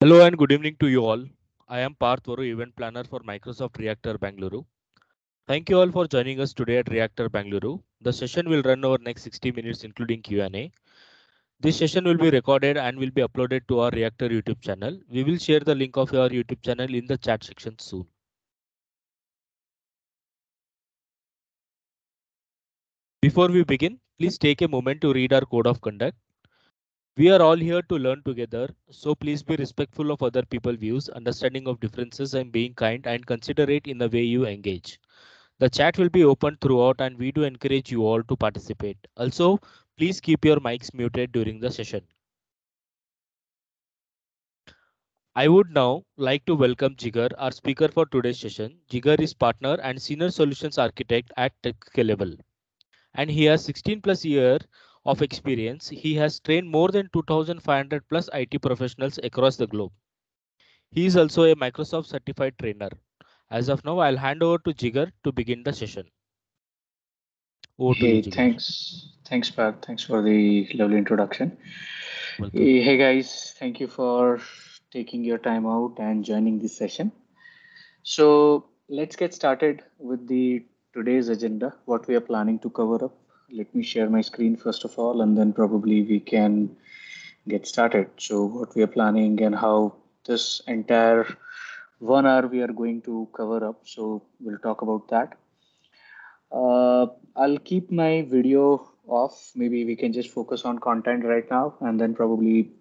Hello and good evening to you all. I am Parth Varu, event planner for Microsoft Reactor Bangalore. Thank you all for joining us today at Reactor Bangalore. The session will run over next 60 minutes including Q&A. This session will be recorded and will be uploaded to our Reactor YouTube channel. We will share the link of our YouTube channel in the chat section soon. Before we begin, please take a moment to read our code of conduct. We are all here to learn together, so please be respectful of other people's views, understanding of differences and being kind and considerate in the way you engage. The chat will be open throughout and we do encourage you all to participate. Also, please keep your mics muted during the session. I would now like to welcome Jigar, our speaker for today's session. Jigar is partner and senior solutions architect at Scalable, and he has 16 plus years of experience. He has trained more than 2,500 plus IT professionals across the globe. He is also a Microsoft certified trainer. As of now, I'll hand over to Jigar to begin the session. Over to you, Hey, Jigar. thanks, Pat. Thanks for the lovely introduction. Welcome. Hey, guys, thank you for taking your time out and joining this session. So let's get started with the today's agenda, what we are planning to cover up. Let me share my screen first of all, and then probably we can get started. So what we are planning and how this entire 1 hour we are going to cover up. So we'll talk about that. I'll keep my video off. Maybe we can just focus on content right now, and then probably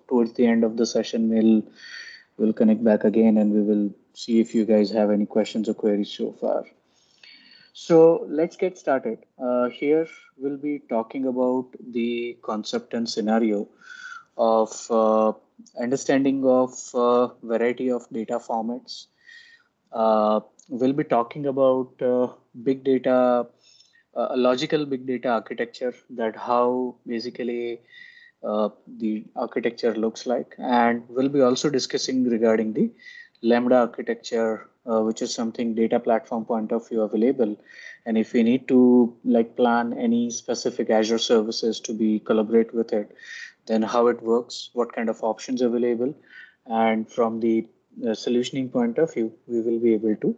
towards the end of the session, we'll connect back again, and we will see if you guys have any questions or queries so far. So let's get started. Here we'll be talking about the concept and scenario of understanding of variety of data formats. We'll be talking about big data, a logical big data architecture, that how basically the architecture looks like. And we'll be also discussing regarding the Lambda architecture, which is something data platform point of view available. And if we need to like plan any specific Azure services to be collaborate with it, then how it works, what kind of options available, and from the solutioning point of view, we will be able to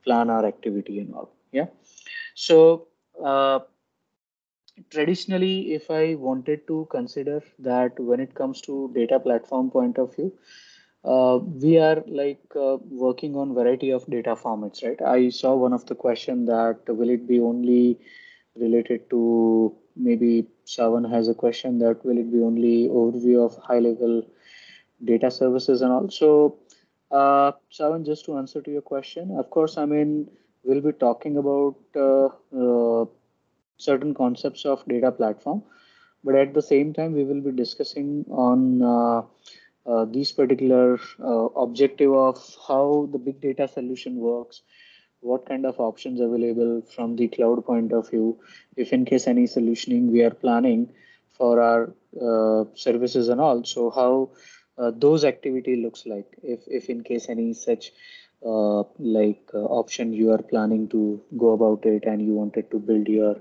plan our activity and all. Yeah. So uh, traditionally, if I wanted to consider that when it comes to data platform point of view, we are like working on variety of data formats, right? I saw one of the question that will it be only related to, maybe Shawan has a question that will it be only overview of high level data services and also Shawan, just to answer to your question, of course, I mean, we'll be talking about certain concepts of data platform, but at the same time we will be discussing on these particular objective of how the big data solution works, what kind of options available from the cloud point of view, if in case any solutioning we are planning for our services and all, so how those activity looks like, if in case any such option you are planning to go about it and you wanted to build your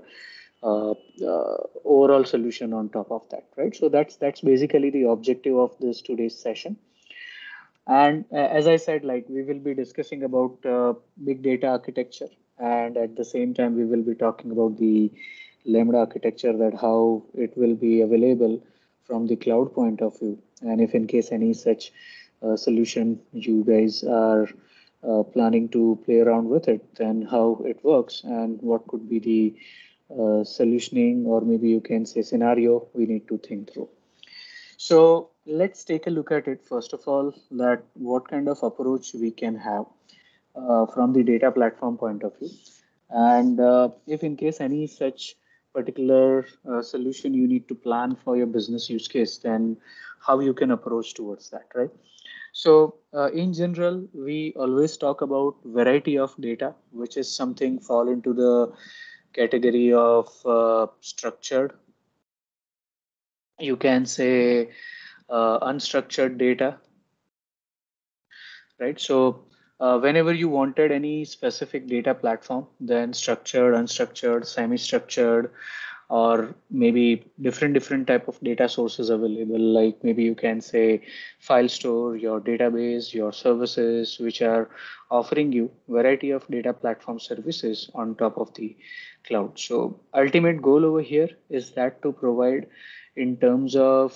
overall solution on top of that, right? So that's basically the objective of this today's session. And as I said, like we will be discussing about big data architecture, and at the same time we will be talking about the Lambda architecture, that how it will be available from the cloud point of view, and if in case any such solution you guys are planning to play around with it, then how it works and what could be the solutioning, or maybe you can say scenario we need to think through. So let's take a look at it first of all, that what kind of approach we can have from the data platform point of view. And if in case any such particular solution you need to plan for your business use case, then how you can approach towards that, right? So in general, we always talk about variety of data, which is something fall into the category of structured, you can say unstructured data, right? So whenever you wanted any specific data platform, then structured, unstructured, semi-structured, or maybe different type of data sources available, like maybe you can say file store, your database, your services, which are offering you variety of data platform services on top of the cloud. So ultimate goal over here is that to provide in terms of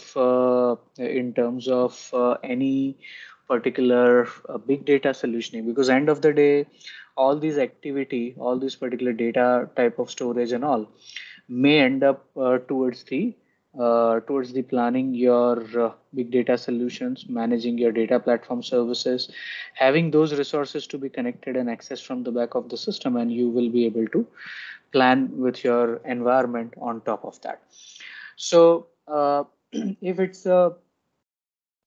any particular big data solutioning, because end of the day, all these activity, all these particular data type of storage and all may end up towards the planning your big data solutions, managing your data platform services, having those resources to be connected and accessed from the back of the system, and you will be able to plan with your environment on top of that. So if it's a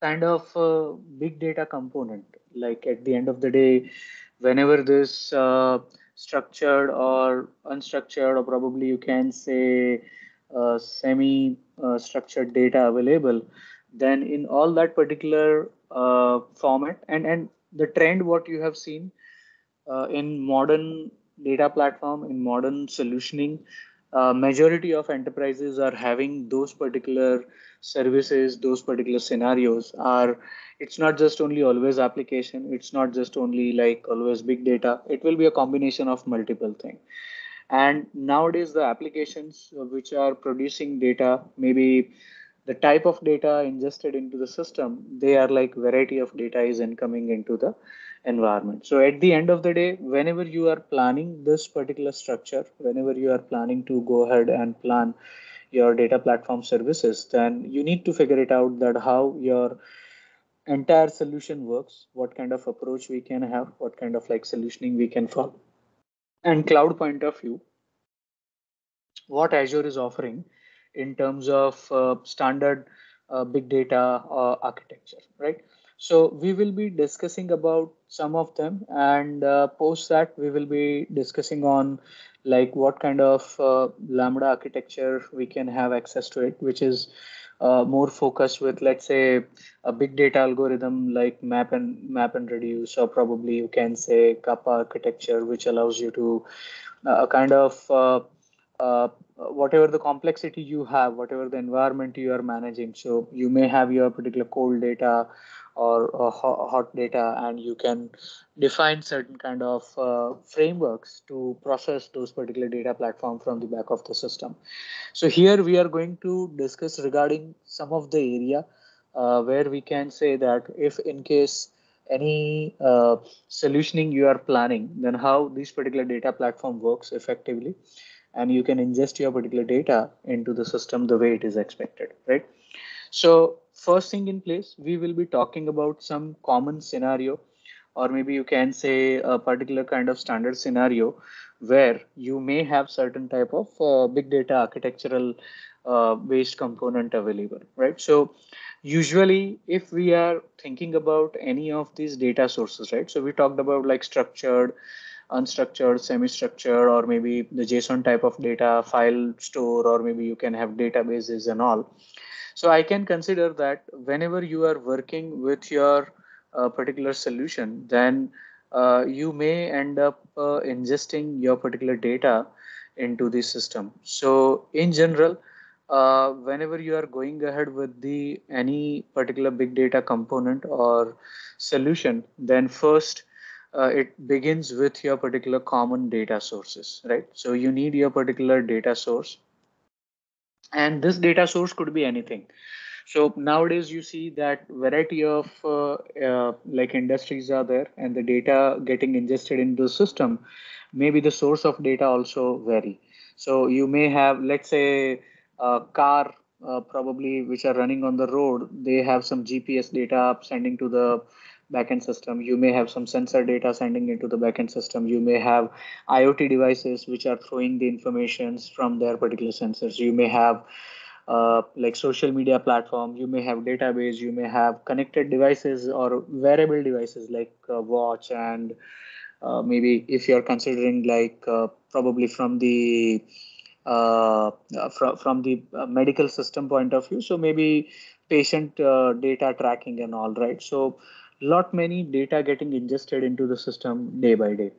kind of big data component, like at the end of the day, whenever this structured or unstructured, or probably you can say semi structured data available, then in all that particular format, and the trend what you have seen in modern data platform, in modern solutioning, majority of enterprises are having those particular services, those particular scenarios are, it's not just only always application, it's not just only like always big data, it will be a combination of multiple things. And nowadays the applications which are producing data, maybe the type of data ingested into the system, they are like variety of data is incoming into the environment. So at the end of the day, whenever you are planning this particular structure, whenever you are planning to go ahead and plan your data platform services, then you need to figure it out that how your entire solution works, what kind of approach we can have, what kind of like solutioning we can follow. And cloud point of view, what Azure is offering in terms of standard big data architecture, right? So we will be discussing about some of them, and post that we will be discussing on like what kind of Lambda architecture we can have access to it, which is more focused with, let's say, a big data algorithm like map and reduce, or probably you can say kappa architecture, which allows you to kind of whatever the complexity you have, whatever the environment you are managing. So you may have your particular cold data or hot data, and you can define certain kind of frameworks to process those particular data platform from the back of the system. So here we are going to discuss regarding some of the area where we can say that if in case any solutioning you are planning, then how this particular data platform works effectively, and you can ingest your particular data into the system the way it is expected, right? So first thing in place, we will be talking about some common scenario, or maybe you can say a particular kind of standard scenario where you may have certain type of big data architectural based component available, right? So usually if we are thinking about any of these data sources, right? So we talked about like structured, unstructured, semi-structured, or maybe the JSON type of data file store, or maybe you can have databases and all. So I can consider that whenever you are working with your particular solution, then you may end up ingesting your particular data into the system. So in general, whenever you are going ahead with the any particular big data component or solution, then first it begins with your particular common data sources, right? So you need your particular data source, and this data source could be anything. So nowadays you see that variety of like industries are there, and the data getting ingested into the system, maybe the source of data also vary. So you may have, let's say, a car probably which are running on the road, they have some GPS data sending to the backend system. You may have some sensor data sending into the backend system. You may have IoT devices which are throwing the informations from their particular sensors. You may have like social media platform, you may have database, you may have connected devices or wearable devices like watch, and maybe if you're considering like probably from the from the medical system point of view, so maybe patient data tracking and all, right? So lot many data getting ingested into the system day by day.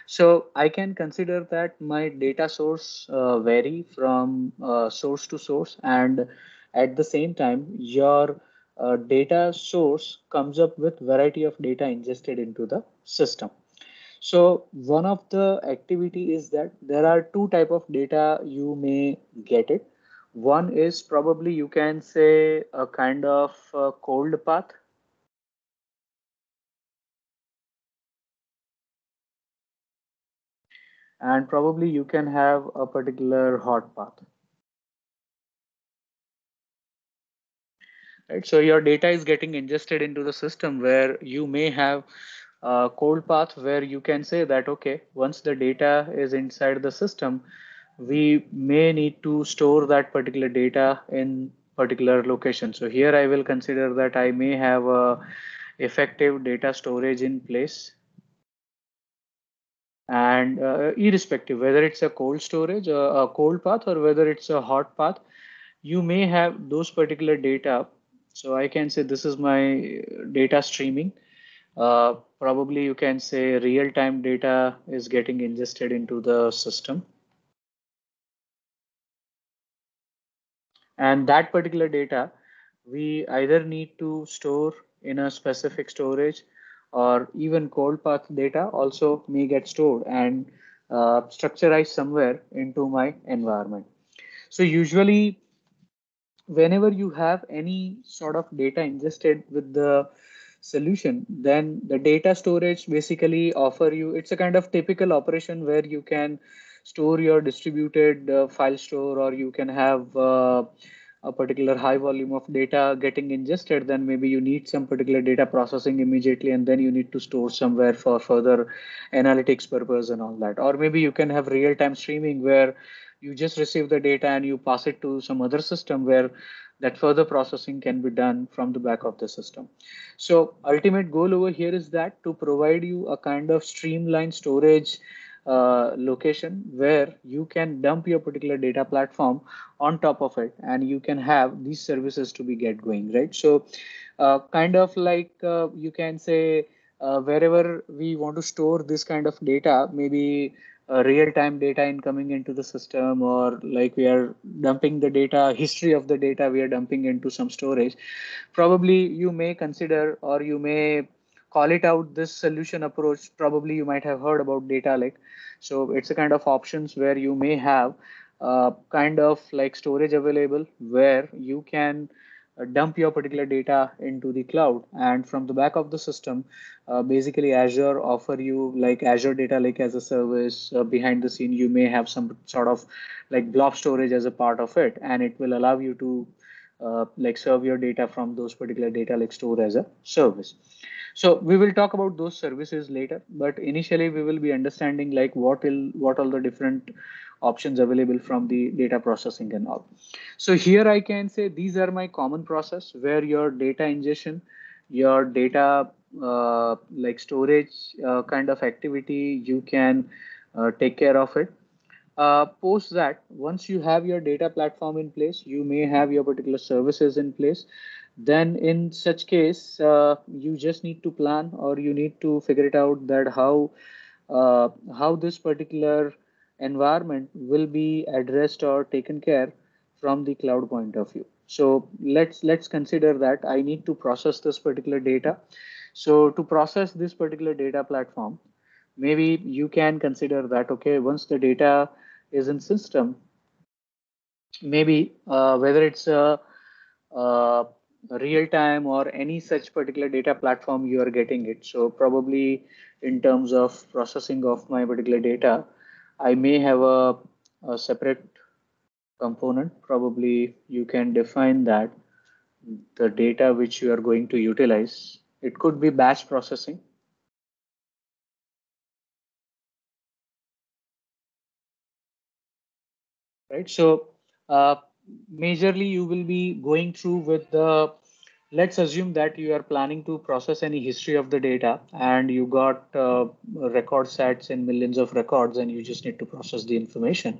So I can consider that my data source vary from source to source, and at the same time, your data source comes up with variety of data ingested into the system. So one of the activity is that there are two type of data you may get it. One is probably you can say a kind of cold path, and probably you can have a particular hot path. Right? So your data is getting ingested into the system where you may have a cold path where you can say that, okay, once the data is inside the system, we may need to store that particular data in particular location. So here I will consider that I may have a effective data storage in place, and irrespective whether it's a cold storage, a cold path, or whether it's a hot path, you may have those particular data. So I can say this is my data streaming. Probably you can say real-time data is getting ingested into the system, and that particular data we either need to store in a specific storage, or even cold path data also may get stored and structurized somewhere into my environment. So usually whenever you have any sort of data ingested with the solution, then the data storage basically offer you, it's a kind of typical operation where you can store your distributed file store, or you can have a particular high volume of data getting ingested. Then maybe you need some particular data processing immediately, and then you need to store somewhere for further analytics purpose and all that. Or maybe you can have real-time streaming where you just receive the data and you pass it to some other system where that further processing can be done from the back of the system. So ultimate goal over here is that to provide you a kind of streamlined storage location where you can dump your particular data platform on top of it, and you can have these services to be get going, right? So kind of like you can say wherever we want to store this kind of data, maybe real-time data incoming into the system, or like we are dumping the data, history of the data we are dumping into some storage. Probably you may consider, or you may call it out this solution approach. Probably you might have heard about data lake. So it's a kind of options where you may have kind of like storage available where you can dump your particular data into the cloud, and from the back of the system, basically Azure offer you like Azure Data Lake as a service. Behind the scene you may have some sort of like blob storage as a part of it, and it will allow you to like serve your data from those particular data lake store as a service. So we will talk about those services later, but initially we will be understanding like what all the different options available from the data processing and all. So here I can say these are my common process where your data ingestion, your data like storage kind of activity, you can take care of it. Post that, once you have your data platform in place, you may have your particular services in place. Then in such case, you just need to plan, or you need to figure it out that how this particular environment will be addressed or taken care from the cloud point of view. So let's consider that I need to process this particular data. So to process this particular data platform, maybe you can consider that, okay, once the data is in system, maybe whether it's a real time or any such particular data platform you are getting it. So probably in terms of processing of my particular data, I may have a separate component. Probably you can define that the data which you are going to utilize, it could be batch processing, right? So uh, majorly you will be going through with the, let's assume that you are planning to process any history of the data, and you got record sets in millions of records, and you just need to process the information.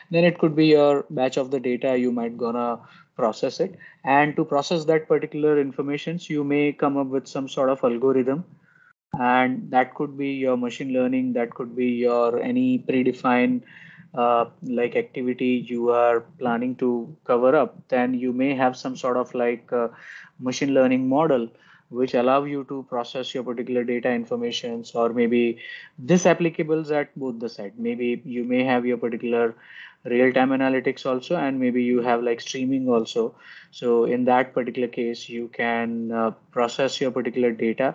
Then it could be your batch of the data, you might gonna process it, and to process that particular information you may come up with some sort of algorithm and that could be your machine learning, that could be your any predefined like activity you are planning to cover up. Then you may have some sort of like machine learning model which allow you to process your particular data informations, or maybe this applicables at both the side. Maybe you may have your particular real-time analytics also, and maybe you have like streaming also. So in that particular case you can process your particular data,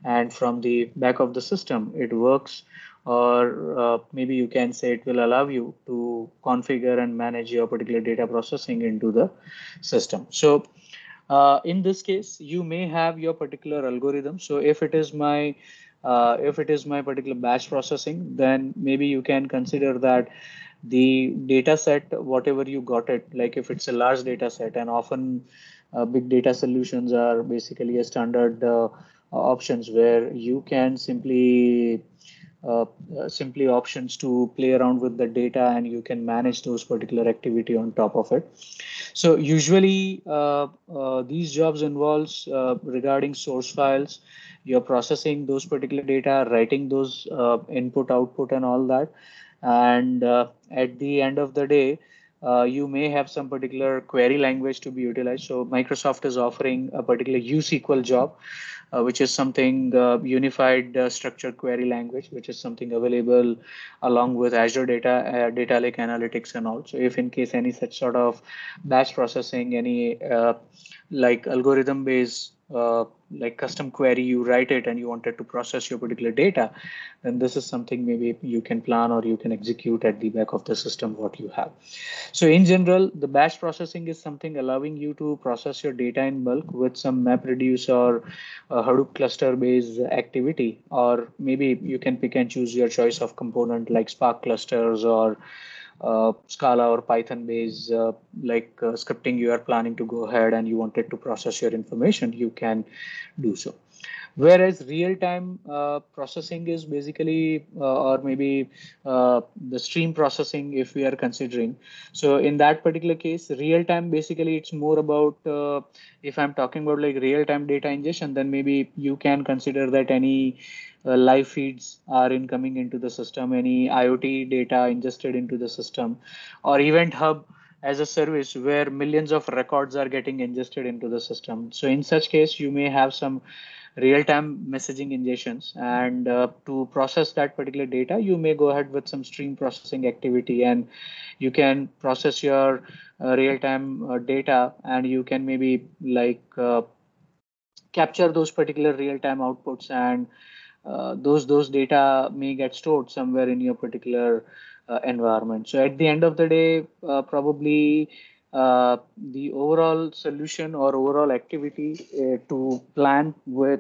and from the back of the system it works, or maybe you can say it will allow you to configure and manage your particular data processing into the system. So in this case you may have your particular algorithm. So if it is my particular batch processing, then maybe you can consider that the data set, whatever you got it, like if it's a large data set, and often big data solutions are basically a standard options where you can simply options to play around with the data, and you can manage those particular activity on top of it. So usually these jobs involves regarding source files, you're processing those particular data, writing those input, output, and all that. And at the end of the day, you may have some particular query language to be utilized. So Microsoft is offering a particular USQL job, which is something unified structured query language, which is something available along with Azure Data Lake Analytics and all. So if in case any such sort of batch processing, any like algorithm based like custom query, you write it and you wanted to process your particular data, then this is something maybe you can plan or you can execute at the back of the system what you have. So in general, the batch processing is something allowing you to process your data in bulk with some MapReduce or Hadoop cluster based activity, or maybe you can pick and choose your choice of component like Spark clusters or Scala or Python based scripting you are planning to go ahead and you wanted to process your information, you can do so. Whereas real-time processing is basically, or maybe the stream processing, if we are considering. So in that particular case, real-time basically it's more about if I'm talking about like real-time data ingestion, then maybe you can consider that any live feeds are incoming into the system, any IoT data ingested into the system, or Event Hub as a service where millions of records are getting ingested into the system. So in such case, you may have some real-time messaging ingestions, and to process that particular data you may go ahead with some stream processing activity, and you can process your real-time data, and you can maybe capture those particular real-time outputs, and those data may get stored somewhere in your particular environment. So at the end of the day, probably the overall solution or overall activity to plan with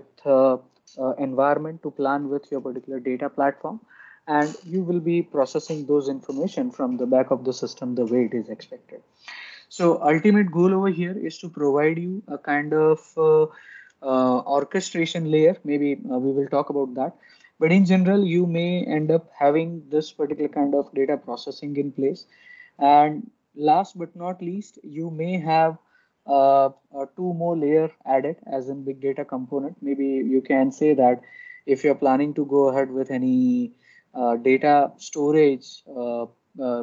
environment, to plan with your particular data platform, and you will be processing those information from the back of the system the way it is expected. So ultimate goal over here is to provide you a kind of orchestration layer. Maybe we will talk about that. But in general, you may end up having this particular kind of data processing in place. And last but not least, you may have two more layer added as in big data component. Maybe you can say that if you're planning to go ahead with any data storage,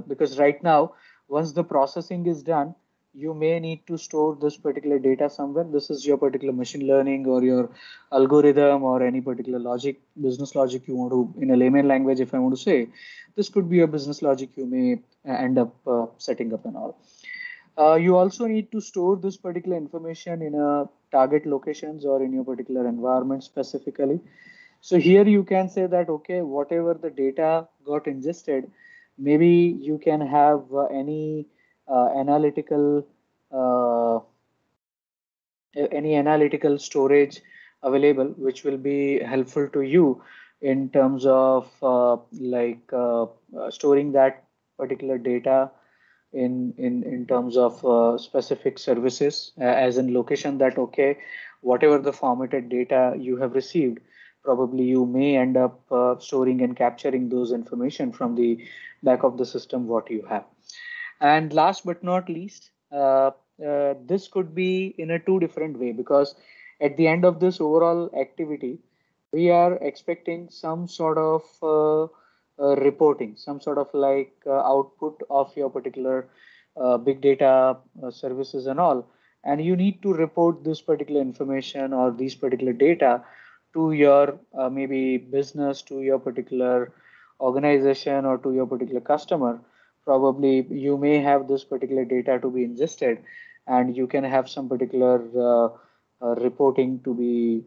because right now, once the processing is done, you may need to store this particular data somewhere. This is your particular machine learning or your algorithm or any particular logic, business logic you want to, in a layman language, if I want to say, this could be a business logic you may end up setting up and all. You also need to store this particular information in a target locations or in your particular environment specifically. So here you can say that, okay, whatever the data got ingested, maybe you can have uh, any analytical storage available, which will be helpful to you in terms of storing that particular data in terms of specific services, as in location, that okay, whatever the formatted data you have received, probably you may end up storing and capturing those information from the back of the system what you have. And last but not least, this could be in a two different way, because at the end of this overall activity, we are expecting some sort of reporting, some sort of like output of your particular big data services and all. And you need to report this particular information or these particular data to your maybe business, to your particular organization, or to your particular customer. Probably you may have this particular data to be ingested, and you can have some particular reporting to be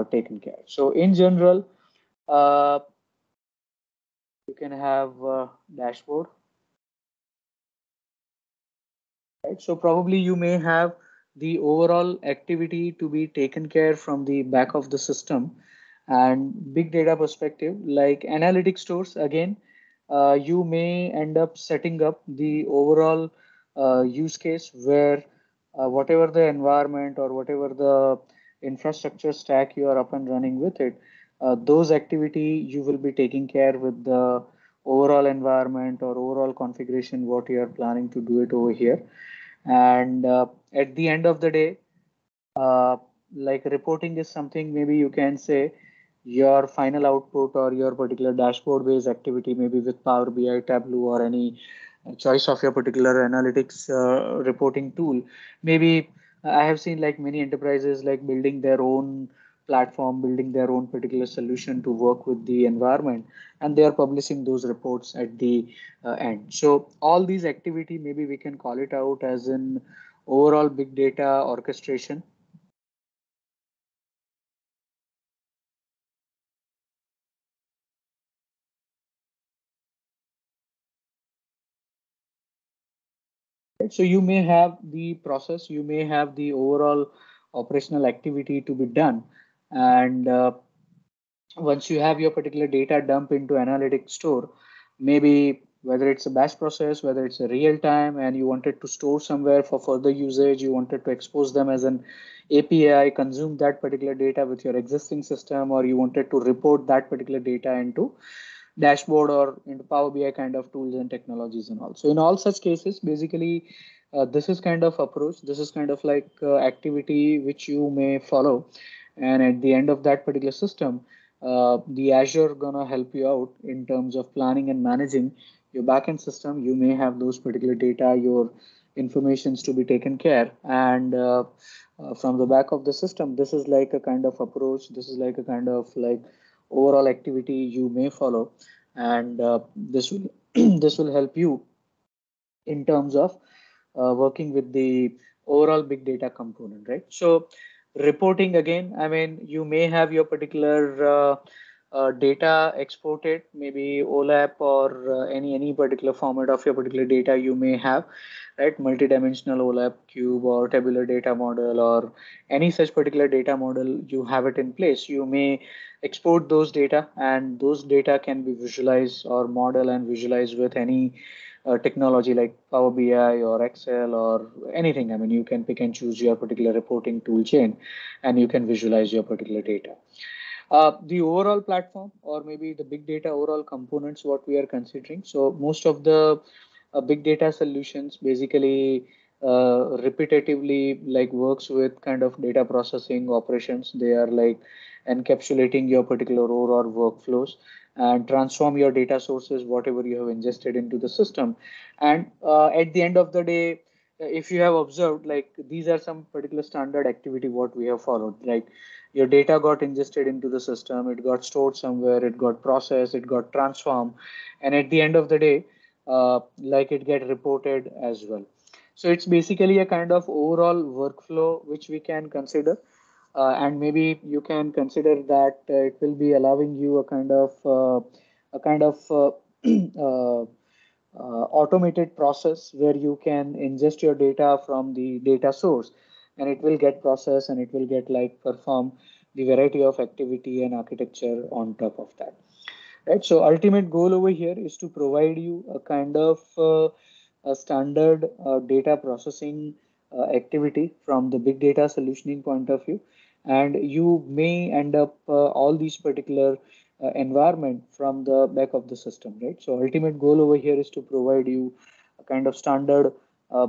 taken care. So in general, uh, you can have dashboard, right? So probably you may have the overall activity to be taken care from the back of the system, and big data perspective, like analytic stores. Again, you may end up setting up the overall use case where whatever the environment or whatever the infrastructure stack you are up and running with it, those activity you will be taking care with the overall environment or overall configuration what you are planning to do it over here. And at the end of the day, uh, like reporting is something maybe you can say your final output or your particular dashboard based activity, maybe with Power BI, Tableau, or any choice of your particular analytics reporting tool. Maybe I have seen like many enterprises like building their own platform, building their own particular solution to work with the environment, and they are publishing those reports at the end. So all these activity, maybe we can call it out as an overall big data orchestration. Right? So you may have the process, you may have the overall operational activity to be done, and once you have your particular data dump into analytics store, maybe whether it's a batch process, whether it's a real time, and you wanted to store somewhere for further usage, you wanted to expose them as an API, consume that particular data with your existing system, or you wanted to report that particular data into dashboard or into Power BI kind of tools and technologies and all. So in all such cases, basically, this is kind of approach. This is kind of like activity which you may follow, and at the end of that particular system, the Azure gonna help you out in terms of planning and managing your backend system. You may have those particular data, your informations to be taken care, and from the back of the system, this is like a kind of approach. This is like a kind of like overall activity you may follow, and this will this will help you in terms of working with the overall big data component, right? So reporting again, I mean, you may have your particular data exported, maybe OLAP or any particular format of your particular data you may have, right? Multidimensional OLAP cube or tabular data model or any such particular data model you have it in place. You may export those data, and those data can be visualized or model and visualized with any technology like Power BI or Excel or anything. I mean, you can pick and choose your particular reporting tool chain, and you can visualize your particular data. The overall platform or maybe the big data overall components, what we are considering. So most of the big data solutions basically repetitively like works with kind of data processing operations. They are like encapsulating your particular overall workflows and transform your data sources, whatever you have ingested into the system. And at the end of the day, if you have observed, like these are some particular standard activity what we have followed. Like your data got ingested into the system, it got stored somewhere, it got processed, it got transformed, and at the end of the day, like it get reported as well. So it's basically a kind of overall workflow which we can consider, and maybe you can consider that it will be allowing you a kind of automated process where you can ingest your data from the data source, and it will get processed and it will get like perform the variety of activity and architecture on top of that, right? So ultimate goal over here is to provide you a kind of a standard data processing activity from the big data solutioning point of view, and you may end up all these particular environment from the back of the system, right? So ultimate goal over here is to provide you a kind of standard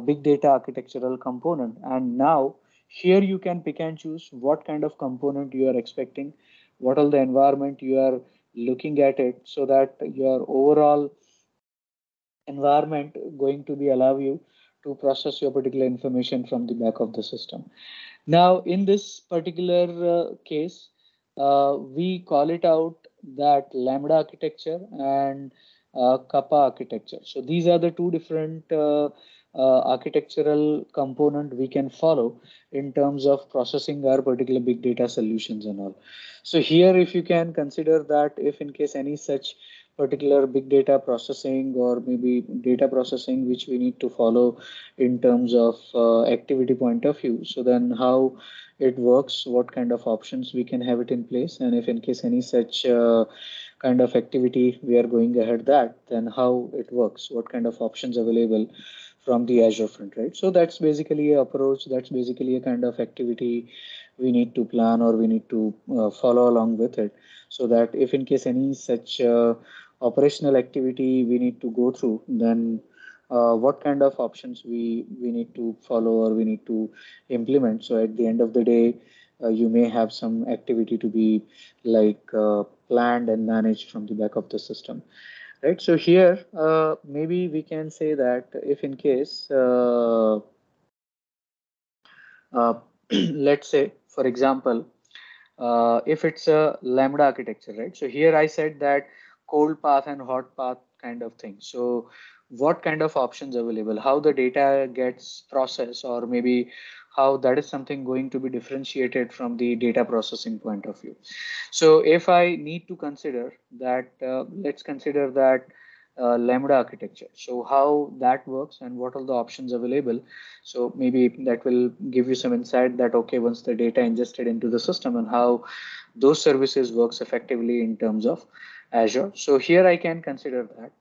big data architectural component, and now here you can pick and choose what kind of component you are expecting, what all the environment you are looking at it, so that your overall environment going to be allow you to process your particular information from the back of the system. Now, in this particular case, we call it out that Lambda architecture and kappa architecture. So these are the two different architectural component we can follow in terms of processing our particular big data solutions and all. So here, if you can consider that if in case any such particular big data processing or maybe data processing which we need to follow in terms of activity point of view, so then how it works, what kind of options we can have it in place, and if in case any such kind of activity we are going ahead that, then how it works, what kind of options available from the Azure front, right? So that's basically a approach, that's basically a kind of activity we need to plan or we need to follow along with it, so that if in case any such operational activity we need to go through, then what kind of options we need to follow or we need to implement. So at the end of the day, you may have some activity to be like planned and managed from the back of the system, right? So here, maybe we can say that if in case, uh, let's say, for example, if it's a Lambda architecture, right? So here I said that cold path and hot path kind of thing. So what kind of options available, how the data gets processed, or maybe how that is something going to be differentiated from the data processing point of view. So if I need to consider that, let's consider that Lambda architecture. So how that works and what are the options available. So maybe that will give you some insight that, okay, once the data ingested into the system and how those services works effectively in terms of Azure. So here I can consider that.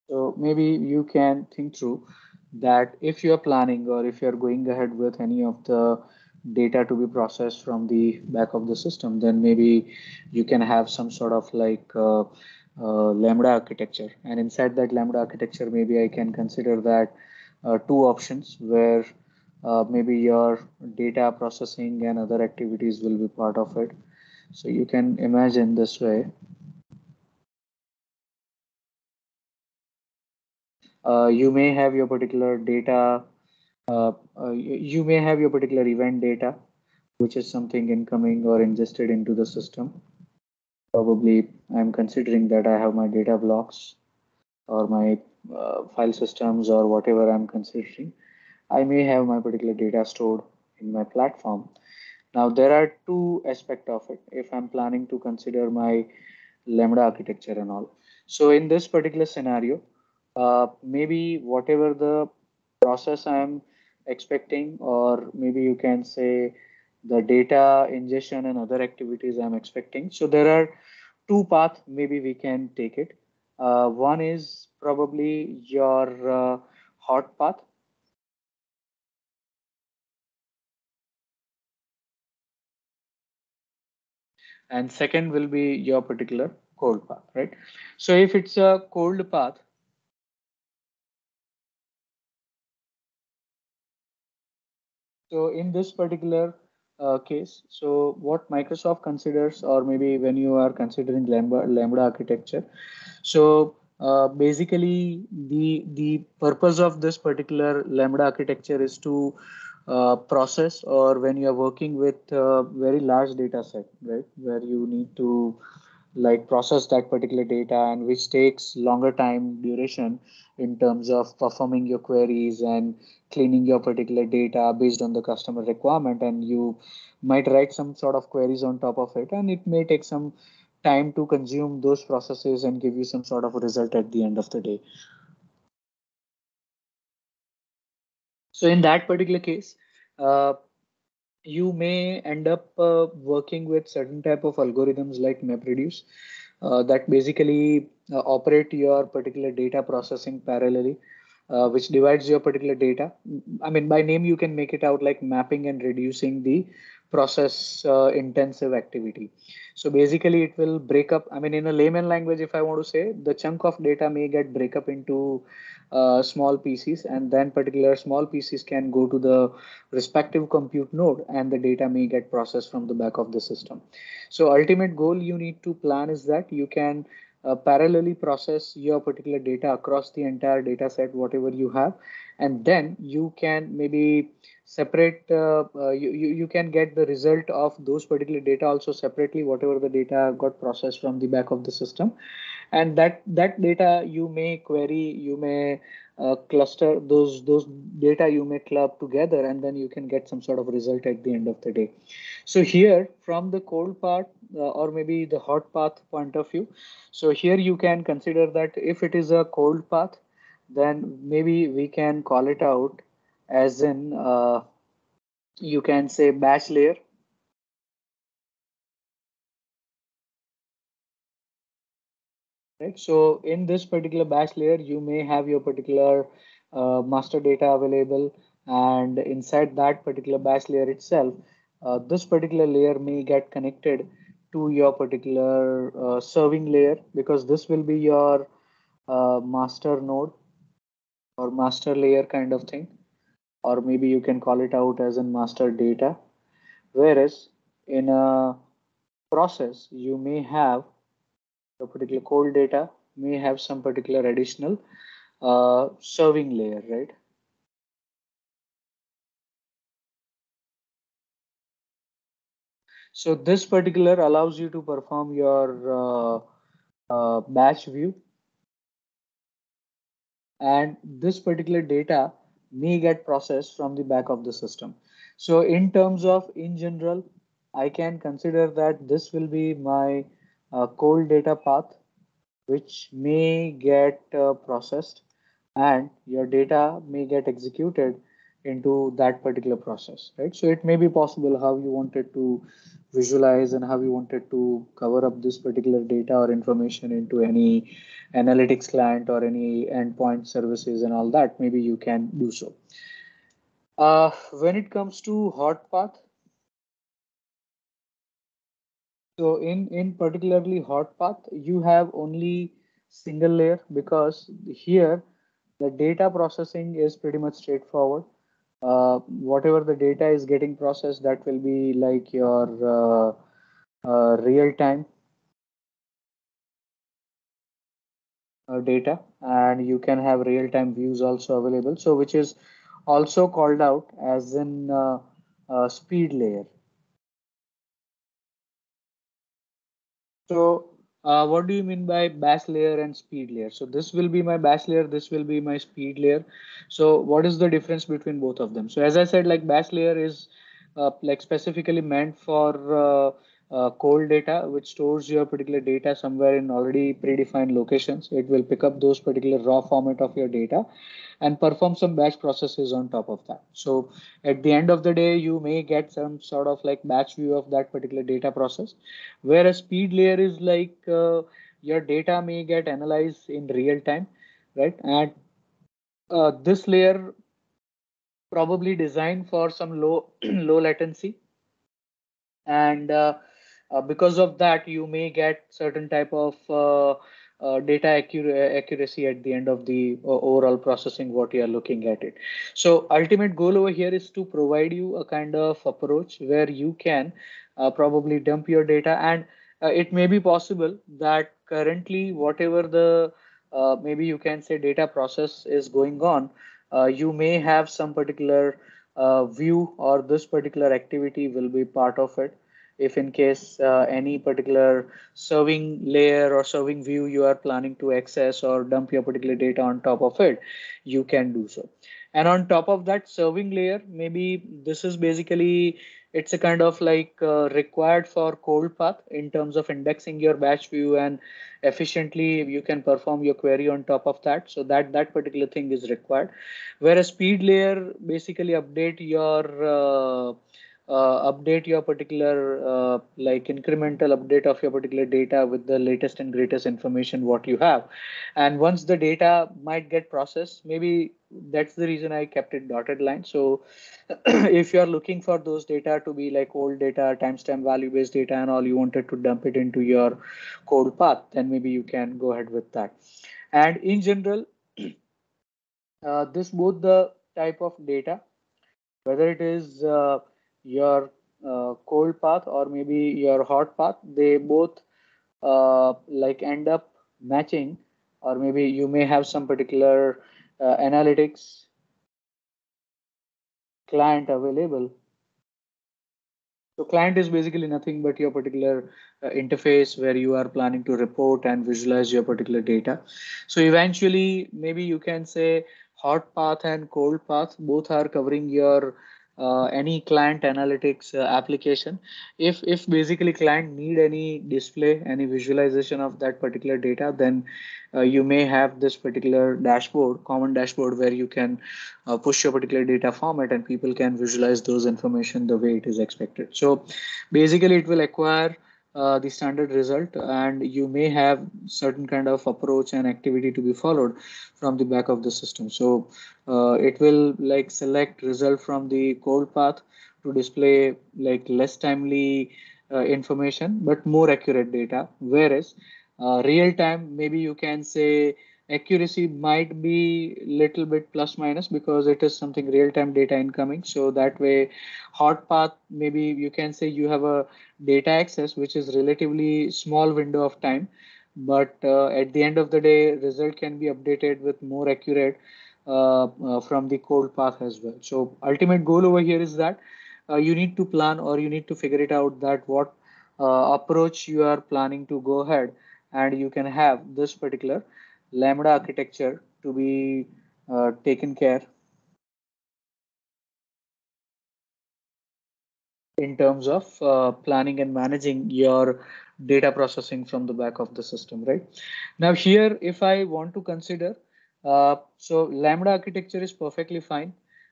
So maybe you can think through that if you're planning or if you're going ahead with any of the data to be processed from the back of the system, then maybe you can have some sort of like Lambda architecture. And inside that Lambda architecture, maybe I can consider that two options where maybe your data processing and other activities will be part of it. So you can imagine this way. You may have your particular data, you may have your particular event data, which is something incoming or ingested into the system. Probably I'm considering that I have my data blocks or my file systems or whatever I'm considering. I may have my particular data stored in my platform. Now there are two aspects of it if I'm planning to consider my Lambda architecture and all. So in this particular scenario, maybe whatever the process I'm expecting, or maybe you can say the data ingestion and other activities I'm expecting. So there are two paths maybe we can take it. One is probably your hot path, and second will be your particular cold path, right? So if it's a cold path, so in this particular case, so what Microsoft considers, or maybe when you are considering Lambda architecture, so basically the purpose of this particular Lambda architecture is to process, or when you are working with very large data set, right, where you need to like process that particular data, and which takes longer time duration in terms of performing your queries and cleaning your particular data based on the customer requirement, and you might write some sort of queries on top of it, and it may take some time to consume those processes and give you some sort of a result at the end of the day. So in that particular case, uh, you may end up working with certain type of algorithms like MapReduce that basically operate your particular data processing parallelly, which divides your particular data. I mean, by name, you can make it out like mapping and reducing the process intensive activity. So basically it will break up, I mean, in a layman language, if I want to say, the chunk of data may get break up into small pieces, and then particular small pieces can go to the respective compute node, and the data may get processed from the back of the system. So ultimate goal you need to plan is that you can parallelly process your particular data across the entire data set, whatever you have, and then you can maybe separate, you can get the result of those particular data also separately, whatever the data got processed from the back of the system, and that data you may query, you may cluster those data, you may club together, and then you can get some sort of result at the end of the day. So here from the cold part, or maybe the hot path point of view, so here you can consider that if it is a cold path, then maybe we can call it out as in, you can say, batch layer, right? So in this particular batch layer, you may have your particular master data available, and inside that particular batch layer itself, this particular layer may get connected to your particular serving layer, because this will be your master node or master layer kind of thing, or maybe you can call it out as a master data. Whereas in a process, you may have a particular cold data, may have some particular additional serving layer, right? So this particular allows you to perform your batch view, and this particular data may get processed from the back of the system. So in terms of in general, I can consider that this will be my cold data path, which may get processed, and your data may get executed into that particular process, right? So it may be possible how you wanted to visualize and how you wanted to cover up this particular data or information into any analytics client or any endpoint services and all that. Maybe you can do so. When it comes to hot path, so in particularly hot path, you have only single layer, because here the data processing is pretty much straightforward. Whatever the data is getting processed, that will be like your real time data, and you can have real time views also available. So which is also called out as in speed layer. So, what do you mean by batch layer and speed layer? So this will be my batch layer, this will be my speed layer. So what is the difference between both of them? So as I said, like batch layer is like specifically meant for cold data, which stores your particular data somewhere in already predefined locations. It will pick up those particular raw format of your data and perform some batch processes on top of that. So at the end of the day, you may get some sort of like batch view of that particular data process, whereas speed layer is like your data may get analyzed in real time, right? And this layer probably designed for some low low latency, and because of that you may get certain type of data accuracy at the end of the overall processing what you are looking at it. So ultimate goal over here is to provide you a kind of approach where you can probably dump your data, and it may be possible that currently whatever the maybe you can say data process is going on, you may have some particular view, or this particular activity will be part of it. If in case any particular serving layer or serving view you are planning to access or dump your particular data on top of it, you can do so. And on top of that serving layer, maybe this is basically, it's a kind of like required for cold path in terms of indexing your batch view, and efficiently you can perform your query on top of that. So that particular thing is required, whereas speed layer basically update your update your particular like incremental update of your particular data with the latest and greatest information what you have. And once the data might get processed, maybe that's the reason I kept it dotted line. So if you are looking for those data to be like old data, timestamp value based data and all, you wanted to dump it into your code path, then maybe you can go ahead with that. And in general, this both the type of data, whether it is your cold path or maybe your hot path, they both like end up matching, or maybe you may have some particular analytics client available. So client is basically nothing but your particular interface where you are planning to report and visualize your particular data. So eventually, maybe you can say hot path and cold path both are covering your any client analytics application. If basically client need any display, any visualization of that particular data, then you may have this particular dashboard, common dashboard, where you can push your particular data format and people can visualize those information the way it is expected. So basically it will acquire the standard result, and you may have certain kind of approach and activity to be followed from the back of the system. So it will like select result from the cold path to display like less timely information but more accurate data, whereas real time, maybe you can say accuracy might be little bit plus minus because it is something real time data incoming. So that way hot path, maybe you can say you have a data access which is relatively small window of time, but at the end of the day result can be updated with more accurate from the cold path as well. So ultimate goal over here is that you need to plan, or you need to figure it out that what approach you are planning to go ahead, and you can have this particular Lambda architecture to be taken care in terms of planning and managing your data processing from the back of the system, right? Now here, if I want to consider, so Lambda architecture is perfectly fine,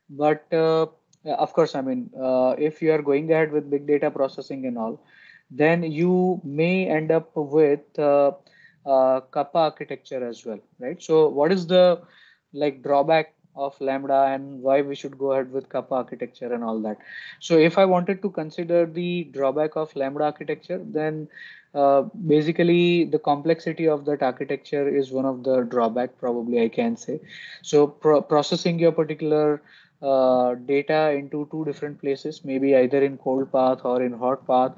but of course, I mean, if you are going ahead with big data processing and all, then you may end up with kappa architecture as well, right? So what is the like drawback of Lambda and why we should go ahead with kappa architecture and all that? So if I wanted to consider the drawback of Lambda architecture, then basically the complexity of that architecture is one of the drawback, probably I can say. So processing your particular data into two different places, maybe either in cold path or in hot path,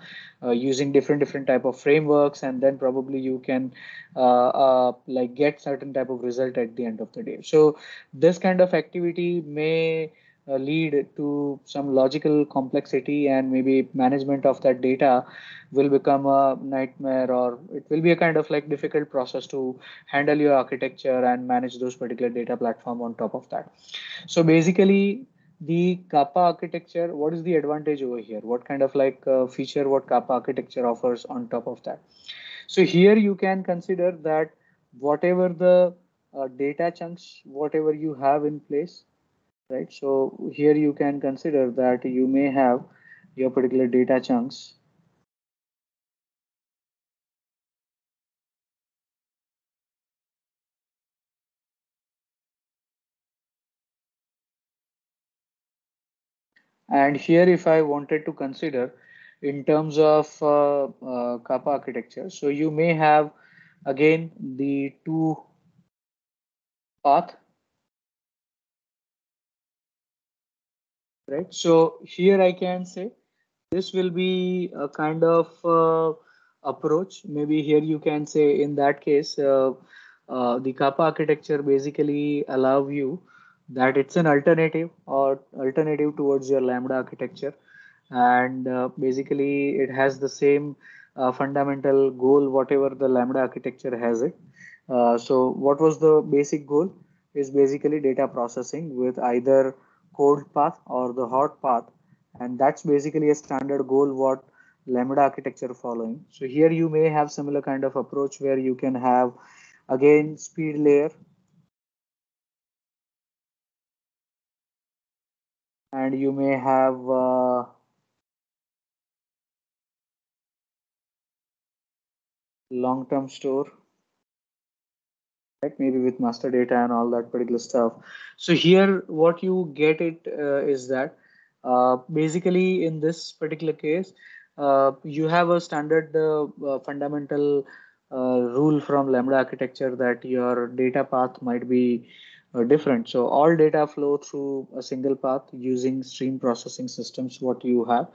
using different type of frameworks, and then probably you can like get certain type of result at the end of the day. So this kind of activity may lead to some logical complexity, and maybe management of that data will become a nightmare, or it will be a kind of like difficult process to handle your architecture and manage those particular data platform on top of that. So basically the kappa architecture, what is the advantage over here? What kind of like feature what kappa architecture offers on top of that? So here you can consider that whatever the data chunks, whatever you have in place, right? So here you can consider that you may have your particular data chunks, and here if I wanted to consider in terms of kappa architecture, so you may have again the two path, right? So here I can say this will be a kind of approach. Maybe here you can say in that case, the kappa architecture basically allow you that it's an alternative or alternative towards your lambda architecture, and basically it has the same fundamental goal whatever the lambda architecture has it. So what was the basic goal is basically data processing with either cold path or the hot path, and that's basically a standard goal what lambda architecture following. So here you may have similar kind of approach where you can have again speed layer, and you may have long-term store, right? Maybe with master data and all that particular stuff. So here, what you get is that basically in this particular case, you have a standard fundamental rule from Lambda architecture that your data path might be different. So all data flow through a single path using stream processing systems, what you have.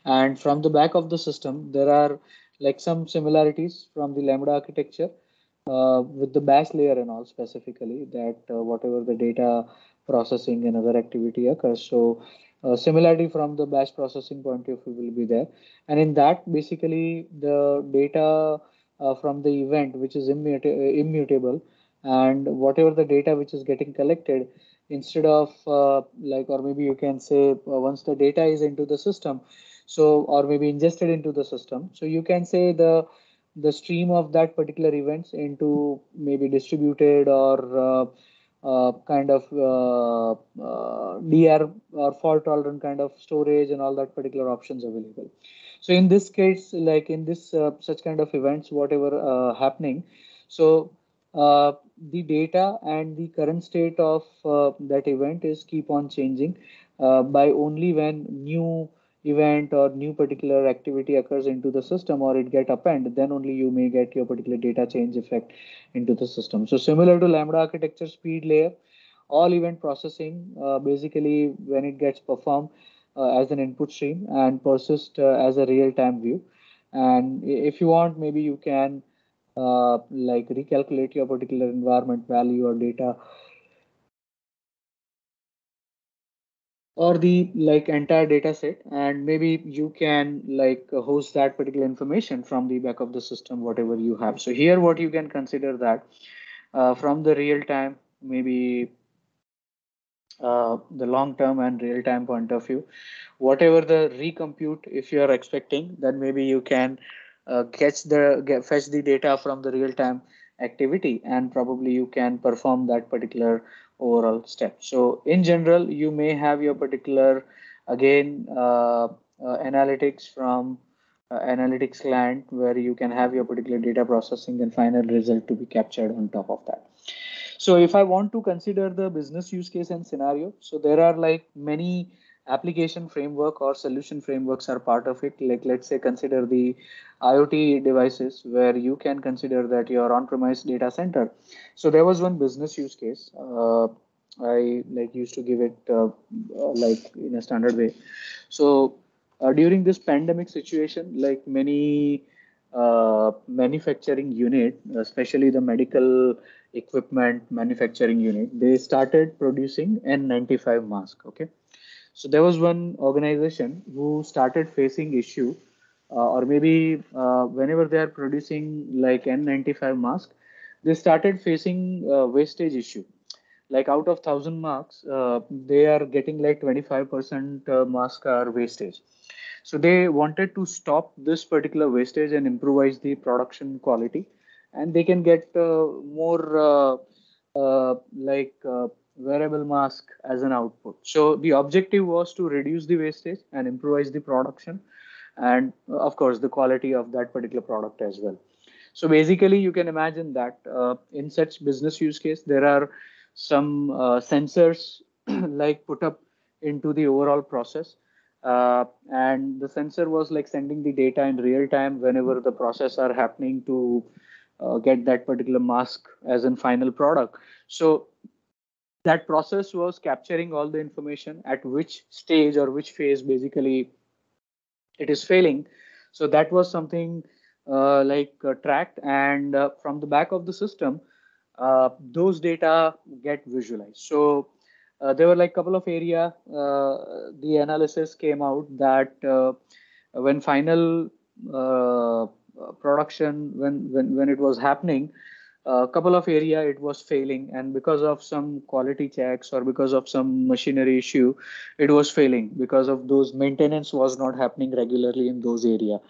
And from the back of the system, there are like some similarities from the Lambda architecture with the bash layer and all specifically that whatever the data processing and other activity occurs. So similarity from the batch processing point of view will be there. And in that, basically the data from the event, which is immutable, and whatever the data which is getting collected, instead of like, or maybe you can say once the data is into the system, so or maybe ingested into the system, so you can say the stream of that particular events into maybe distributed or kind of DR or fault tolerant kind of storage and all that particular options available. So in this case, like in this such kind of events, whatever happening, so the data and the current state of that event is keep on changing by only when new event or new particular activity occurs into the system or it get append, then only you may get your particular data change effect into the system. So similar to Lambda architecture speed layer, all event processing basically when it gets performed as an input stream and persist as a real-time view. And if you want, maybe you can like recalculate your particular environment value or data or the like entire data set, and maybe you can like host that particular information from the back of the system whatever you have. So here what you can consider that from the real time, maybe the long term and real time point of view, whatever the recompute if you are expecting, then maybe you can fetch the data from the real time activity and probably you can perform that particular overall step. So in general, you may have your particular again analytics from analytics client where you can have your particular data processing and final result to be captured on top of that. So if I want to consider the business use case and scenario, so there are like many application framework or solution frameworks are part of it. Like let's say consider the IoT devices where you can consider that your on-premise data center. So there was one business use case. I like used to give it like in a standard way. So during this pandemic situation, like many manufacturing unit, especially the medical equipment manufacturing unit, they started producing N95 mask. Okay, so there was one organization who started facing issue, or maybe whenever they are producing like N95 mask, they started facing wastage issue. Like out of 1,000 marks, they are getting like 25% mask are wastage. So they wanted to stop this particular wastage and improvise the production quality, and they can get more like wearable mask as an output. So the objective was to reduce the wastage and improvise the production, and of course the quality of that particular product as well. So basically, you can imagine that in such business use case, there are some sensors like put up into the overall process. And the sensor was like sending the data in real time whenever the process are happening to get that particular mask as in final product. So that process was capturing all the information at which stage or which phase basically it is failing. So that was something tracked, and from the back of the system, those data get visualized. So there were like couple of area. The analysis came out that when final production, when it was happening, a couple of area it was failing, and because of some quality checks or because of some machinery issue, it was failing because of those maintenance was not happening regularly in those area.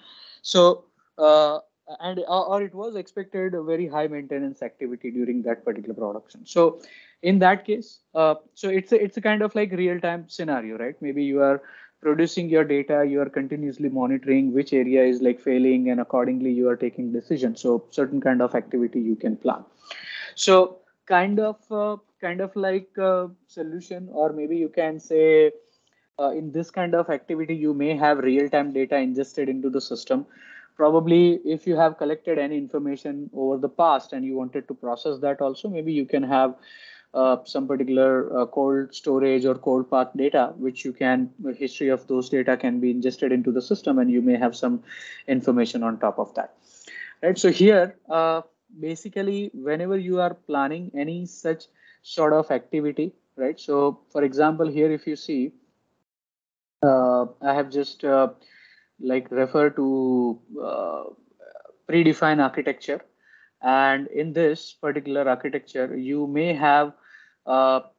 So uh, and or it was expected a very high maintenance activity during that particular production. So in that case, so it's a kind of like real time scenario, right? Maybe you are producing your data, you are continuously monitoring which area is like failing, and accordingly you are taking decisions. So certain kind of activity you can plan. So kind of like solution, or maybe you can say in this kind of activity, you may have real-time data ingested into the system. Probably if you have collected any information over the past and you wanted to process that also, maybe you can have some particular cold storage or cold path data, which you can, the history of those data can be ingested into the system, and you may have some information on top of that. Right. So here, basically, whenever you are planning any such sort of activity, right? So for example, here, if you see, I have just like refer to predefined architecture. And in this particular architecture, you may have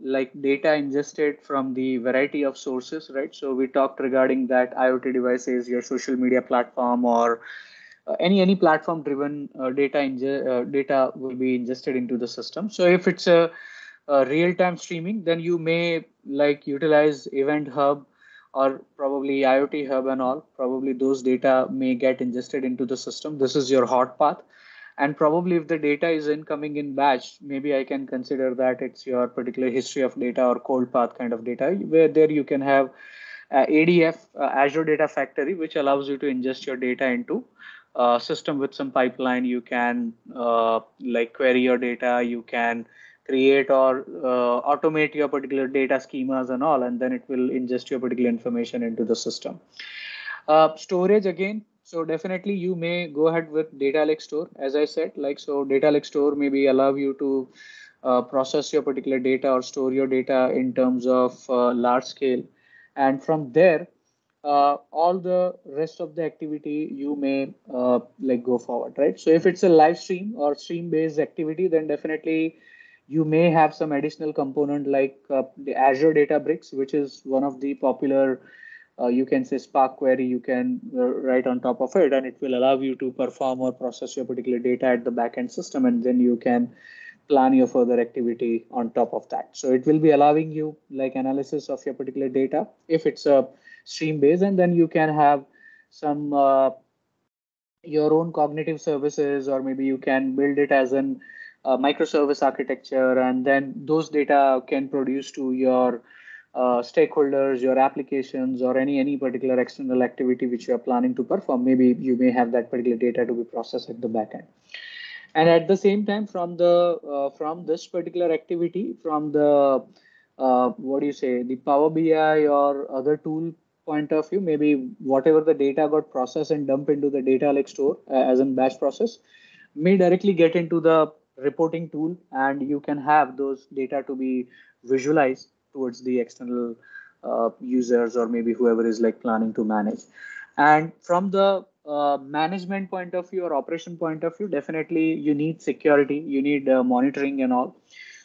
like data ingested from the variety of sources, right? So we talked regarding that IoT devices, your social media platform, or any platform driven data will be ingested into the system. So if it's a real time streaming, then you may like utilize Event Hub or probably IoT Hub and all. Probably those data may get ingested into the system. This is your hot path. And probably if the data is incoming in batch, maybe I can consider that it's your particular history of data or cold path kind of data, where there you can have ADF, Azure Data Factory, which allows you to ingest your data into system with some pipeline. You can like query your data, you can create or automate your particular data schemas and all, and then it will ingest your particular information into the system. Storage again. So definitely you may go ahead with Data Lake Store, as I said. Like so, Data Lake Store maybe allow you to process your particular data or store your data in terms of large scale, and from there, all the rest of the activity you may like go forward, right? So if it's a live stream or stream based activity, then definitely you may have some additional component like the Azure Databricks, which is one of the popular, you can say Spark query, you can write on top of it, and it will allow you to perform or process your particular data at the backend system, and then you can plan your further activity on top of that. So it will be allowing you like analysis of your particular data if it's a stream based, and then you can have some your own cognitive services, or maybe you can build it as an microservice architecture, and then those data can produce to your stakeholders, your applications, or any particular external activity which you are planning to perform. Maybe you may have that particular data to be processed at the backend. And at the same time, from this particular activity, from the what do you say, the Power BI or other tool point of view, maybe whatever the data got processed and dumped into the data lake store as a batch process may directly get into the reporting tool, and you can have those data to be visualized towards the external users, or maybe whoever is like planning to manage. And from the management point of view or operation point of view, definitely you need security, you need monitoring and all.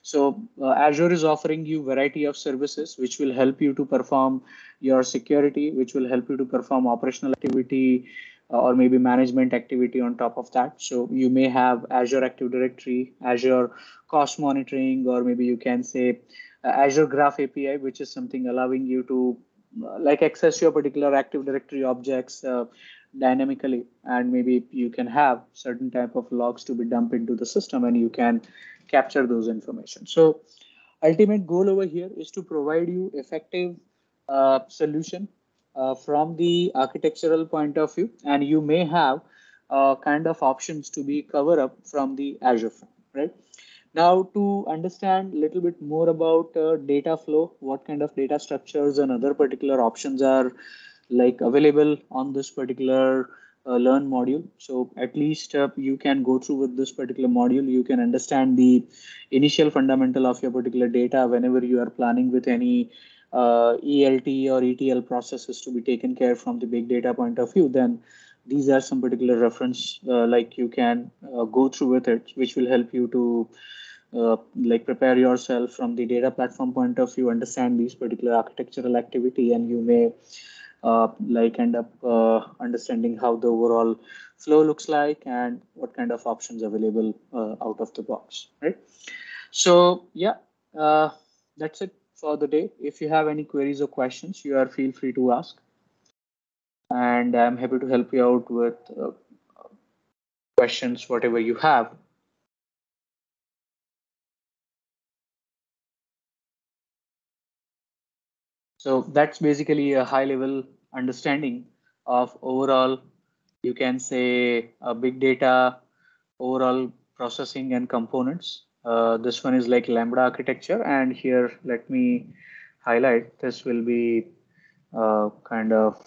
So Azure is offering you variety of services which will help you to perform your security, which will help you to perform operational activity or maybe management activity on top of that. So you may have Azure Active Directory, Azure Cost Monitoring, or maybe you can say Azure Graph API, which is something allowing you to like access your particular Active Directory objects dynamically, and maybe you can have certain type of logs to be dumped into the system, and you can capture those information. So ultimate goal over here is to provide you effective solution from the architectural point of view, and you may have kind of options to be cover up from the Azure front, right? Now, to understand a little bit more about data flow, what kind of data structures and other particular options are like available on this particular learn module. So at least you can go through with this particular module. You can understand the initial fundamental of your particular data whenever you are planning with any ELT or ETL processes to be taken care from the big data point of view. Then these are some particular reference like you can go through with it, which will help you to like prepare yourself from the data platform point of view, understand these particular architectural activity, and you may like end up understanding how the overall flow looks like and what kind of options available out of the box, right? So yeah, that's it for the day. If you have any queries or questions, you are feel free to ask. and I'm happy to help you out with questions, whatever you have. So that's basically a high level understanding of overall, you can say, big data, overall processing and components. This one is like Lambda architecture, and here let me highlight this will be kind of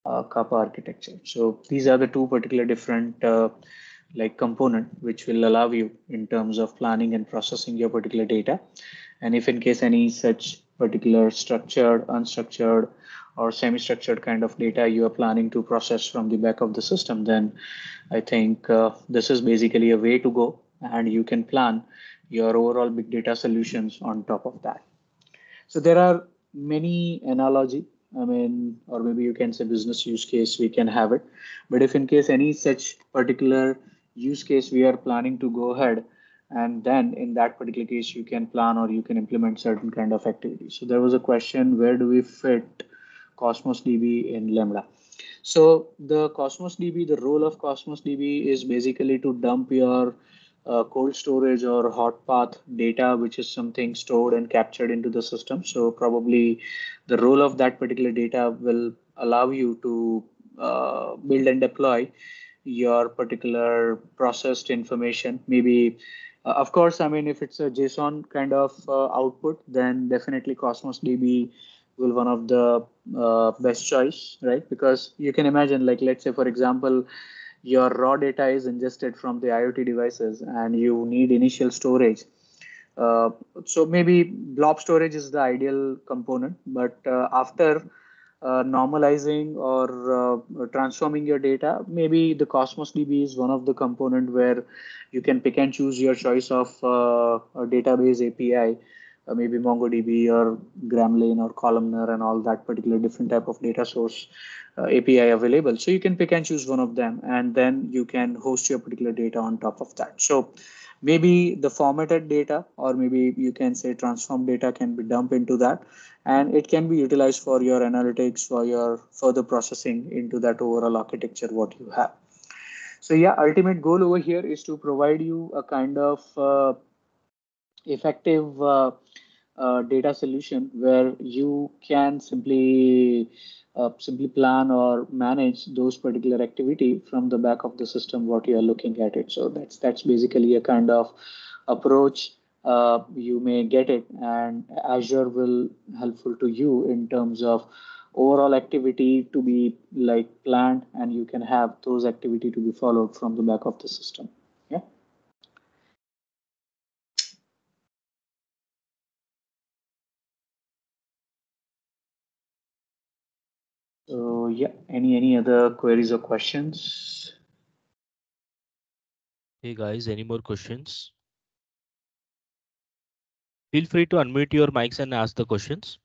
kappa architecture. So these are the two particular different like component which will allow you in terms of planning and processing your particular data. And if in case any such particular structured, unstructured, or semi-structured kind of data you are planning to process from the back of the system, then I think this is basically a way to go, and you can plan your overall big data solutions on top of that. So there are many analogy, I mean, or maybe you can say business use case, we can have it. But if in case any such particular use case we are planning to go ahead, and then in that particular case, you can plan or you can implement certain kind of activity. So there was a question, where do we fit Cosmos DB in Lambda? So the Cosmos DB, the role of Cosmos DB is basically to dump your cold storage or hot path data, which is something stored and captured into the system. So probably the role of that particular data will allow you to build and deploy your particular processed information. Maybe, of course, I mean, if it's a JSON kind of output, then definitely Cosmos DB will one of the best choice, right? Because you can imagine, like, let's say, for example, your raw data is ingested from the IoT devices and you need initial storage. Uh, so maybe blob storage is the ideal component, but after normalizing or transforming your data, maybe the Cosmos DB is one of the component where you can pick and choose your choice of a database API, maybe MongoDB or Gremlin or Columnar and all that particular different type of data source API available. So you can pick and choose one of them, and then you can host your particular data on top of that. So maybe the formatted data, or maybe you can say transform data, can be dumped into that, and it can be utilized for your analytics, for your further processing into that overall architecture what you have. So yeah, ultimate goal over here is to provide you a kind of effective data solution where you can simply plan or manage those particular activity from the back of the system what you are looking at it. So that's basically a kind of approach you may get it, and Azure will helpful to you in terms of overall activity to be like planned, and you can have those activity to be followed from the back of the system. Yeah. So yeah, any other queries or questions? Hey guys, any more questions? Feel free to unmute your mics and ask the questions.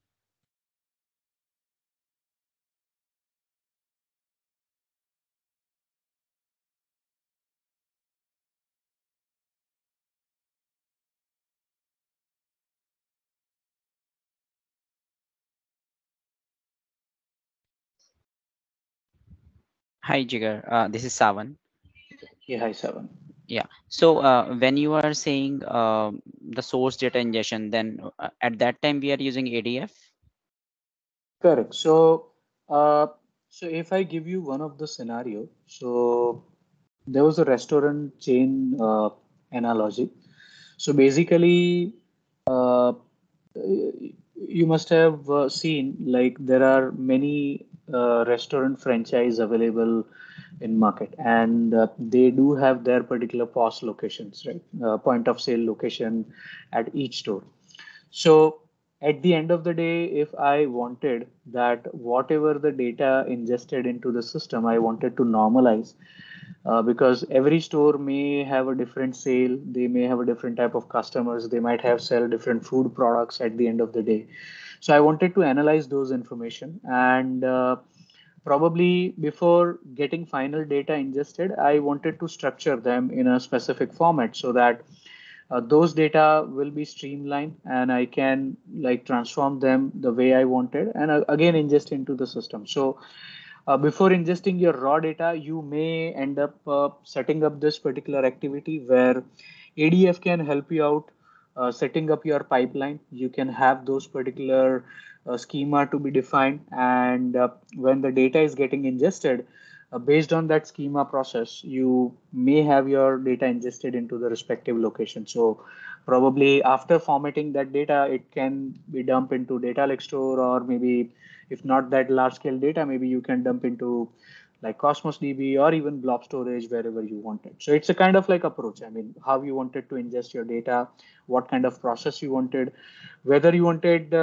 Hi, Jigar. This is Savan. Yeah, hi, Seven. Yeah. So when you are saying the source data ingestion, then at that time we are using ADF. Correct. Uh, so if I give you one of the scenario, so there was a restaurant chain analogy. So basically, uh, you must have seen like there are many restaurant franchise available in market, and they do have their particular POS locations, right? Point of sale location at each store. So at the end of the day, if I wanted that whatever the data ingested into the system, I wanted to normalize, because every store may have a different sale, they may have a different type of customers, they might have sell different food products at the end of the day. So I wanted to analyze those information, and probably before getting final data ingested, I wanted to structure them in a specific format so that those data will be streamlined and I can like transform them the way I wanted and again ingest into the system. So before ingesting your raw data, you may end up setting up this particular activity where ADF can help you out setting up your pipeline. You can have those particular schema to be defined, and when the data is getting ingested, based on that schema process, you may have your data ingested into the respective location. So probably after formatting that data, it can be dumped into data lake store, or maybe if not that large scale data, maybe you can dump into like Cosmos DB or even blob storage wherever you want it. So it's a kind of like approach. I mean, how you wanted to ingest your data, what kind of process you wanted, whether you wanted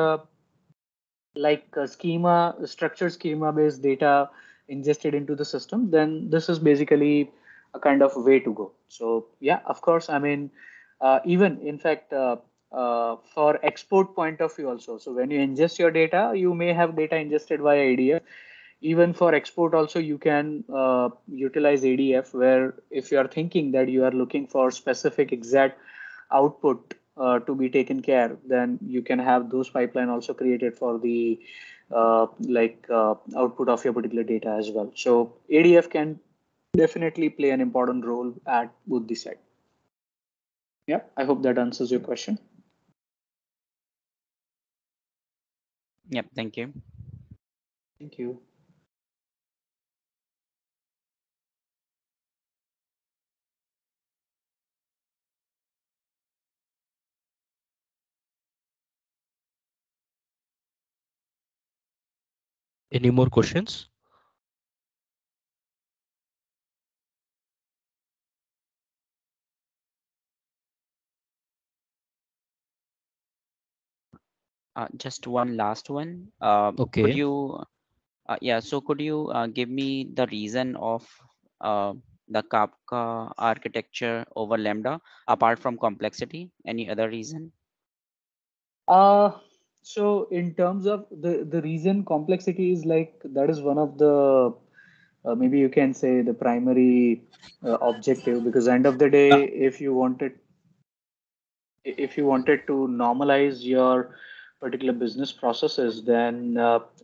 like a schema, structured schema based data ingested into the system, then this is basically a kind of way to go. So yeah, of course, I mean, even in fact, for export point of view also. So when you ingest your data, you may have data ingested via ADF. Even for export also, you can utilize ADF, where if you are thinking that you are looking for specific exact output to be taken care, then you can have those pipeline also created for the output of your particular data as well. So ADF can definitely play an important role at both the side. Yeah, I hope that answers your question. Yep, thank you. Thank you. Any more questions? Just one last one. Could Okay. you, yeah, so could you give me the reason of uh, the Kafka architecture over Lambda, apart from complexity? Any other reason? Uh, so in terms of the reason complexity is like that is one of the maybe you can say the primary objective, because end of the day, if you wanted to normalize your particular business processes, then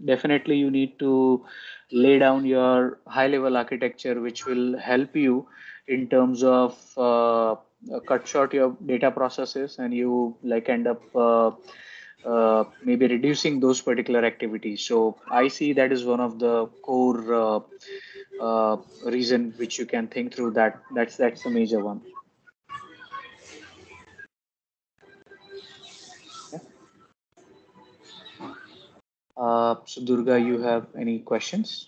definitely you need to lay down your high level architecture, which will help you in terms of cut short your data processes, and you like end up maybe reducing those particular activities. So I see that is one of the core reason which you can think through. That's the major one. Yeah. So Durga, you have any questions?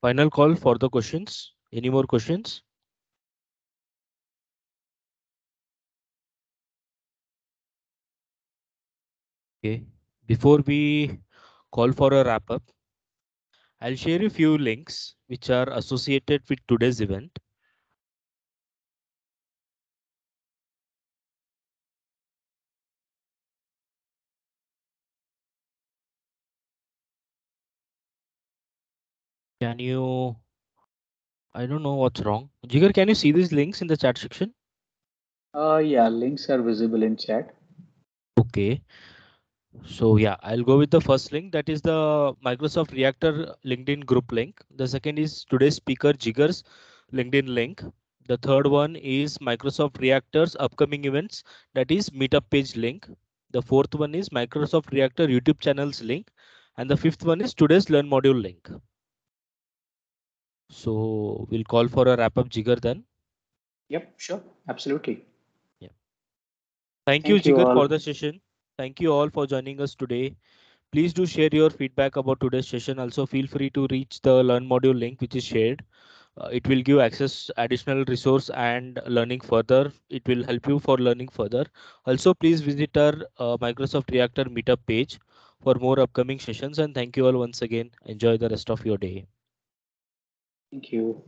Final call for the questions. Any more questions? Okay. Before we call for a wrap up, I'll share a few links which are associated with today's event. Can you, I don't know what's wrong. Jigar, can you see these links in the chat section? Yeah, links are visible in chat. Okay. So yeah, I'll go with the first link. That is the Microsoft Reactor LinkedIn group link. The second is today's speaker Jigar's LinkedIn link. The third one is Microsoft Reactor's upcoming events. That is meetup page link. The fourth one is Microsoft Reactor YouTube channels link. And the fifth one is today's Learn module link. So we'll call for a wrap up, Jigar, then. Yep, sure, absolutely. Yeah. Thank you, Thank you Jigar, all. for the session. Thank you all for joining us today. Please do share your feedback about today's session. Also, feel free to reach the Learn module link, which is shared. It will give access additional resource and learning further. It will help you for learning further. Also, please visit our Microsoft Reactor meetup page for more upcoming sessions. And thank you all once again. Enjoy the rest of your day. Thank you.